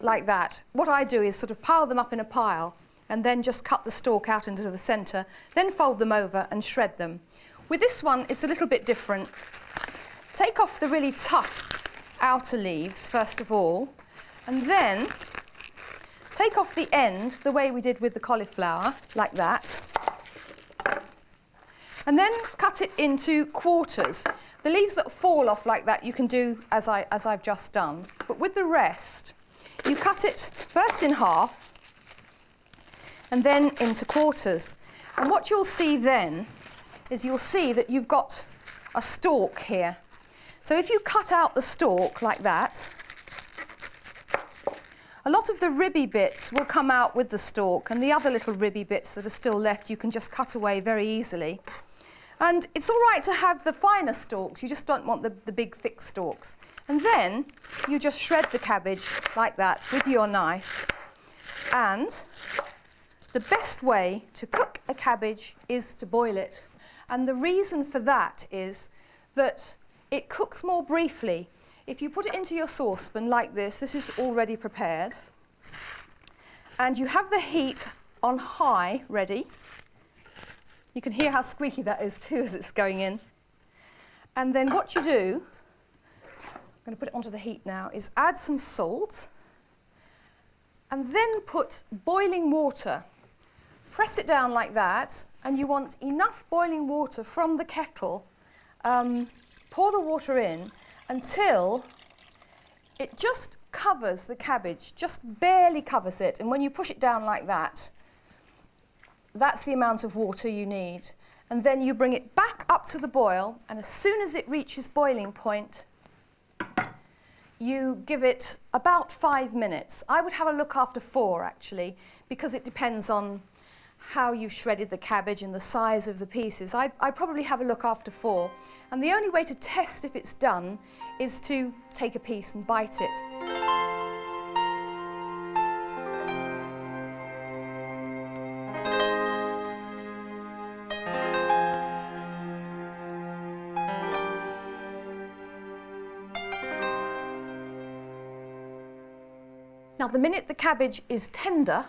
like that. What I do is sort of pile them up in a pile and then just cut the stalk out into the centre, then fold them over and shred them. With this one, it's a little bit different. Take off the really tough outer leaves, first of all, and then take off the end, the way we did with the cauliflower, like that. And then cut it into quarters. The leaves that fall off like that, you can do as I've just done. But with the rest, you cut it first in half and then into quarters. And what you'll see then is you'll see that you've got a stalk here. So if you cut out the stalk like that, a lot of the ribby bits will come out with the stalk, and the other little ribby bits that are still left you can just cut away very easily. And it's all right to have the finer stalks, you just don't want the big thick stalks. And then you just shred the cabbage like that with your knife. And the best way to cook a cabbage is to boil it. And the reason for that is that it cooks more briefly. If you put it into your saucepan like this is already prepared, and you have the heat on high ready. You can hear how squeaky that is too as it's going in. And then what you do, I'm going to put it onto the heat now, is add some salt and then put boiling water. Press it down like that, and you want enough boiling water from the kettle. Pour the water in until it just covers the cabbage, just barely covers it. And when you push it down like that, that's the amount of water you need. And then you bring it back up to the boil, and as soon as it reaches boiling point, you give it about 5 minutes. I would have a look after 4 actually, because it depends on how you shredded the cabbage and the size of the pieces. I'd probably have a look after 4. And the only way to test if it's done is to take a piece and bite it. Now, the minute the cabbage is tender,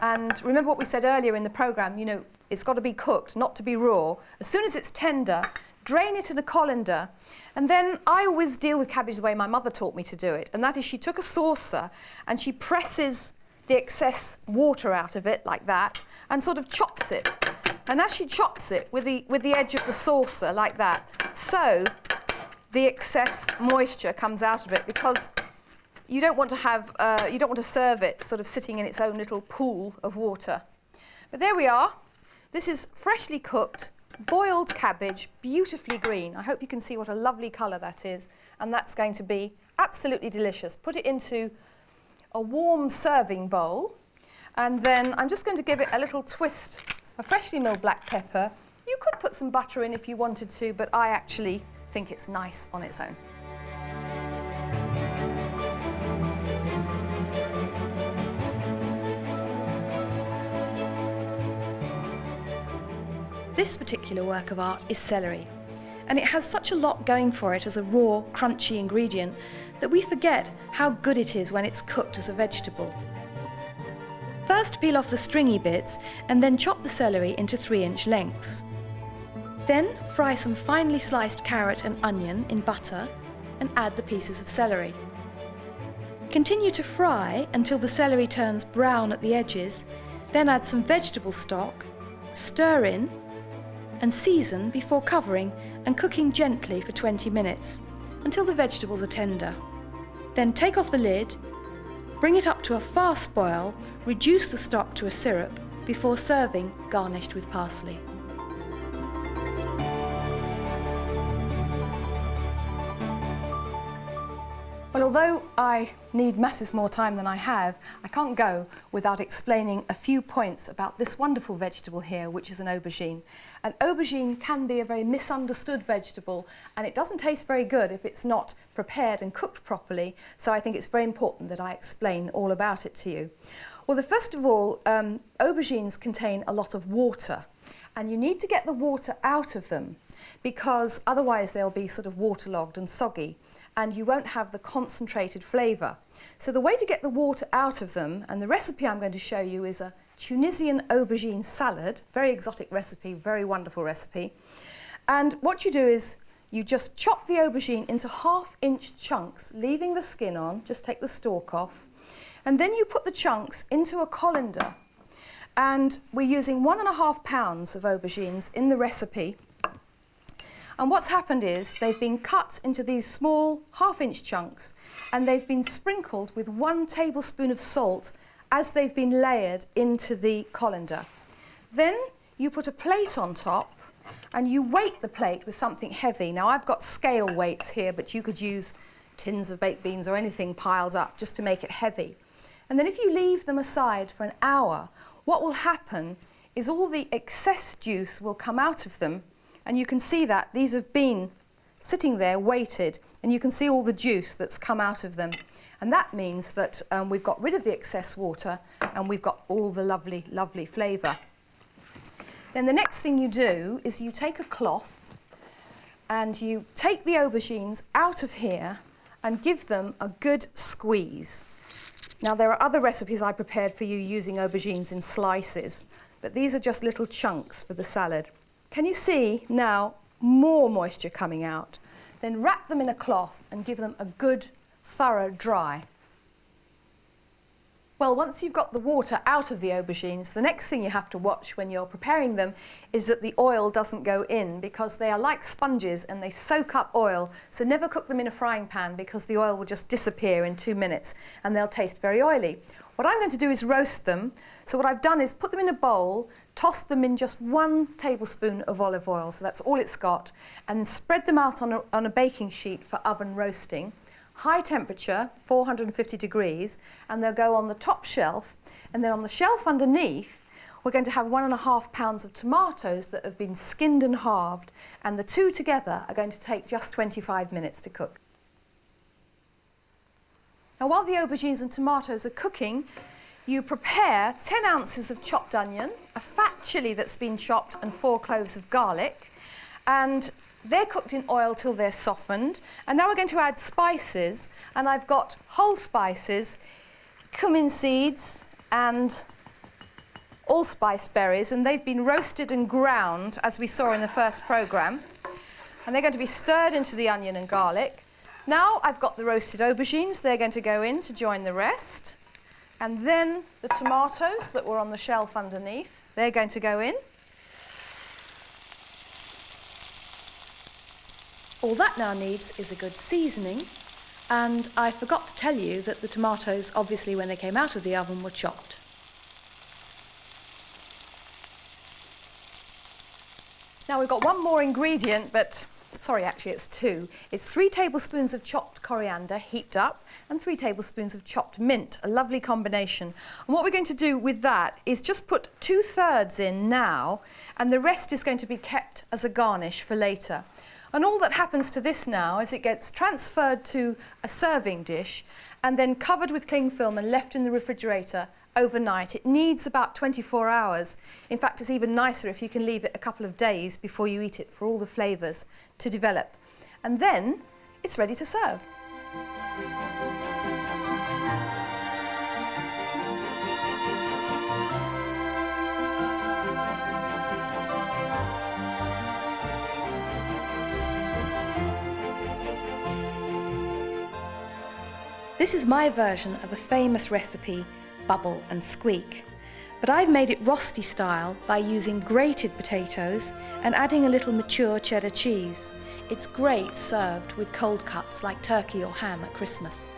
and remember what we said earlier in the programme, you know, it's got to be cooked, not to be raw. As soon as it's tender, drain it in a colander, and then I always deal with cabbage the way my mother taught me to do it, and that is she took a saucer and she presses the excess water out of it like that and sort of chops it. And as she chops it with the edge of the saucer like that, so the excess moisture comes out of it, because you don't want to have, you don't want to serve it sort of sitting in its own little pool of water. But there we are. This is freshly cooked, boiled cabbage, beautifully green. I hope you can see what a lovely colour that is. And that's going to be absolutely delicious. Put it into a warm serving bowl. And then I'm just going to give it a little twist of freshly milled black pepper. You could put some butter in if you wanted to, but I actually think it's nice on its own. This particular work of art is celery, and it has such a lot going for it as a raw, crunchy ingredient that we forget how good it is when it's cooked as a vegetable. First peel off the stringy bits and then chop the celery into 3-inch lengths. Then fry some finely sliced carrot and onion in butter and add the pieces of celery. Continue to fry until the celery turns brown at the edges, then add some vegetable stock, stir in, and season before covering and cooking gently for 20 minutes until the vegetables are tender. Then take off the lid, bring it up to a fast boil, reduce the stock to a syrup before serving, garnished with parsley. Well, although I need masses more time than I have, I can't go without explaining a few points about this wonderful vegetable here, which is an aubergine. An aubergine can be a very misunderstood vegetable, and it doesn't taste very good if it's not prepared and cooked properly, so I think it's very important that I explain all about it to you. Well, first of all, aubergines contain a lot of water, and you need to get the water out of them, because otherwise they'll be sort of waterlogged and soggy. and you won't have the concentrated flavour. So the way to get the water out of them, and the recipe I'm going to show you, is a Tunisian aubergine salad. Very exotic recipe, very wonderful recipe. And what you do is you just chop the aubergine into 1/2-inch chunks, leaving the skin on, just take the stalk off. And then you put the chunks into a colander. And we're using 1.5 pounds of aubergines in the recipe. And what's happened is they've been cut into these small 1/2-inch chunks, and they've been sprinkled with 1 tablespoon of salt as they've been layered into the colander. Then you put a plate on top, and you weight the plate with something heavy. Now I've got scale weights here, but you could use tins of baked beans or anything piled up just to make it heavy. And then if you leave them aside for an hour, what will happen is all the excess juice will come out of them, and you can see that these have been sitting there weighted, and you can see all the juice that's come out of them. And that means that we've got rid of the excess water, and we've got all the lovely, lovely flavour. Then the next thing you do is you take a cloth and you take the aubergines out of here and give them a good squeeze. Now there are other recipes I prepared for you using aubergines in slices, but these are just little chunks for the salad. Can you see now more moisture coming out? Then wrap them in a cloth and give them a good thorough dry. Well, once you've got the water out of the aubergines, the next thing you have to watch when you're preparing them is that the oil doesn't go in, because they are like sponges and they soak up oil. So never cook them in a frying pan, because the oil will just disappear in 2 minutes and they'll taste very oily. What I'm going to do is roast them. So what I've done is put them in a bowl, tossed them in just 1 tablespoon of olive oil, so that's all it's got, and spread them out on a baking sheet for oven roasting. High temperature, 450 degrees, and they'll go on the top shelf. And then on the shelf underneath, we're going to have 1.5 pounds of tomatoes that have been skinned and halved, and the two together are going to take just 25 minutes to cook. Now while the aubergines and tomatoes are cooking, you prepare 10 ounces of chopped onion, a fat chilli that's been chopped, and 4 cloves of garlic. And they're cooked in oil till they're softened. And now we're going to add spices, and I've got whole spices, cumin seeds and allspice berries, and they've been roasted and ground as we saw in the first programme. And they're going to be stirred into the onion and garlic. Now I've got the roasted aubergines, they're going to go in to join the rest. And then the tomatoes that were on the shelf underneath, they're going to go in. All that now needs is a good seasoning, and I forgot to tell you that the tomatoes, obviously when they came out of the oven, were chopped. Now we've got one more ingredient, but sorry, actually it's 2. It's 3 tablespoons of chopped coriander heaped up and 3 tablespoons of chopped mint, a lovely combination. And what we're going to do with that is just put 2/3 in now, and the rest is going to be kept as a garnish for later. And all that happens to this now is it gets transferred to a serving dish and then covered with cling film and left in the refrigerator overnight. It needs about 24 hours. In fact, it's even nicer if you can leave it a couple of days before you eat it for all the flavours to develop. And then it's ready to serve. This is my version of a famous recipe, Bubble and Squeak. But I've made it Rosti style by using grated potatoes and adding a little mature cheddar cheese. It's great served with cold cuts like turkey or ham at Christmas.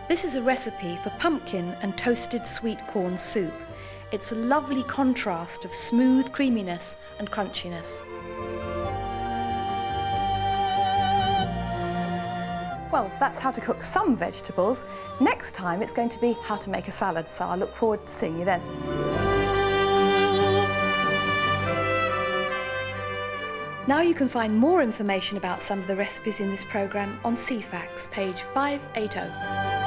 This is a recipe for pumpkin and toasted sweet corn soup. It's a lovely contrast of smooth creaminess and crunchiness. Well, that's how to cook some vegetables. Next time it's going to be how to make a salad, so I look forward to seeing you then. Now you can find more information about some of the recipes in this programme on CFAX, page 580.